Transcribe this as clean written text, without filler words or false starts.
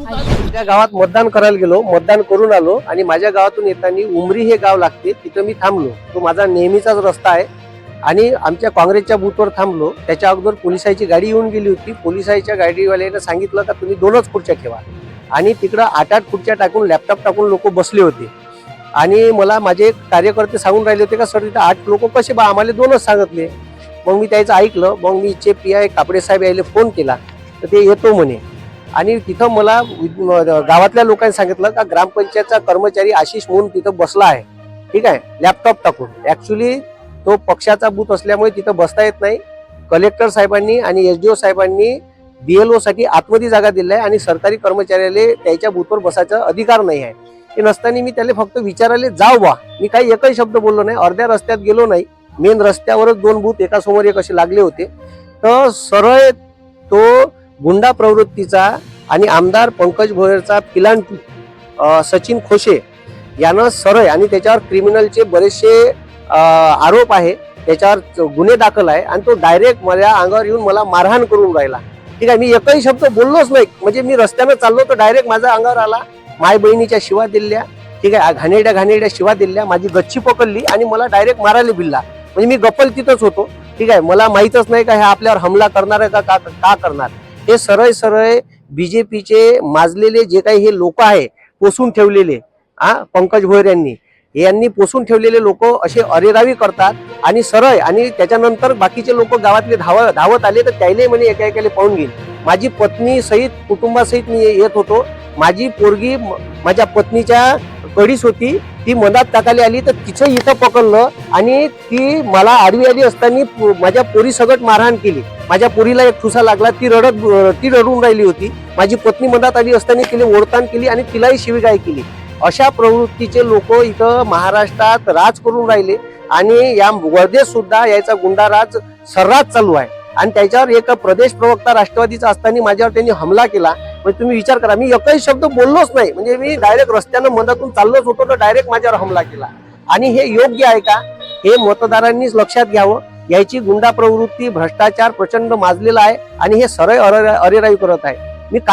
त्या गावात मतदान करायला गेलो, मतदान करून आलो आणि माझ्या गावातून येताना उमरी हे गाव लागते, तिथं मी थांबलो. तो माझा नेहमीचाच रस्ता आहे आणि आमच्या काँग्रेसच्या बूथवर थांबलो. त्याच्या अगोदर पोलिसांची गाडी येऊन गेली होती. पोलिसांच्या गाडीवाल्याने सांगितलं का तुम्ही 2च खुर्च्या ठेवा आणि तिकडं 8 खुर्च्या टाकून लॅपटॉप टाकून लोक बसले होते आणि मला माझे कार्यकर्ते सांगून राहिले होते का सर तिथं 8 लोक कसे बा, आम्हाला 2च सांगितले. मग मी त्याचं ऐकलं. मग मी इथे PI कापडे साहेब यायला फोन केला तर ते येतो म्हणे आणि तिथं मला गावातल्या लोकांनी सांगितलं का ग्रामपंचायतचा कर्मचारी आशिष म्हणून तिथं बसला आहे, ठीक आहे, लॅपटॉप टाकून. ऍक्च्युली तो पक्षाचा बूथ असल्यामुळे तिथं बसता येत नाही. कलेक्टर साहेबांनी आणि SDO साहेबांनी BLO साठी आतमध्ये जागा दिली आहे आणि सरकारी कर्मचाऱ्याला त्याच्या बूथवर बसायचा अधिकार नाही आहे. हे नसताना मी त्याला फक्त विचारायला जाऊ बा, मी काही एकही शब्द बोललो नाही. अर्ध्या रस्त्यात गेलो नाही, मेन रस्त्यावरच 2 बूथ एका समोर एक असे लागले होते. तर सरळ तो गुंडा प्रवृत्तीचा आणि आमदार पंकज भोयरचा पिलांटू सचिन खोशे यानं सरळ आणि त्याच्यावर क्रिमिनलचे बरेचसे आरोप आहे, त्याच्यावर गुन्हे दाखल आहे आणि तो डायरेक्ट माझ्या अंगावर येऊन मला मारहाण करून राहिला. ठीक आहे, मी एकही शब्द बोललोच नाही. म्हणजे मी रस्त्यानं चाललो तर डायरेक्ट माझ्या अंगावर आला, माय बहिणीच्या शिवा दिल्या, ठीक आहे, घाणेरड्या शिवा दिल्या, माझी गच्ची पकडली आणि मला डायरेक्ट मारायला बिल्ला. म्हणजे मी गप्पल तिथंच होतो. ठीक आहे, मला माहीतच नाही का हे आपल्यावर हमला करणार आहे का करणार. हे सरळ BJPचे माजलेले जे काही हे लोक आहे, पोसून ठेवलेले पंकज भोयर यांनी पोसून ठेवलेले लोक असे अरेरावी करतात आणि सरळ आणि त्याच्यानंतर बाकीचे लोक गावातले धावत आले तर त्याला म्हणे एका पाहून घेईल. माझी पत्नी सहित कुटुंबासहित मी येत होतो. माझी पोरगी माझ्या पत्नीच्या कडीच होती, ती मधात टाकायला आली तर तिचं इथं पकडलं आणि ती मला आडवी आली असताना माझ्या पोरी सगळं मारहाण केली. माझ्या पोरीला एक ठुसा लागला, ती रडून राहिली होती. माझी पत्नी मधात आली असताना तिला ओढताण केली आणि तिलाही शिवीगाळ केली. अशा प्रवृत्तीचे लोक इथं महाराष्ट्रात राज करून राहिले आणि या वर्धेत सुद्धा याचा गुंडाराज सर्रास चालू आहे. आणि त्याच्यावर एक प्रदेश प्रवक्ता राष्ट्रवादीचा असताना माझ्यावर त्यांनी हमला केला. म्हणजे तुम्ही विचार करा, मी एकही शब्द बोललोच नाही. म्हणजे मी डायरेक्ट रस्त्यानं मधातून चाललोच होतो तर डायरेक्ट माझ्यावर हमला केला. आणि हे योग्य आहे का, हे मतदारांनीच लक्षात घ्यावं. याची गुंडा प्रवृत्ती, भ्रष्टाचार प्रचंड माजलेला आहे आणि हे सरळ अरेरावी करत आहे. मी काय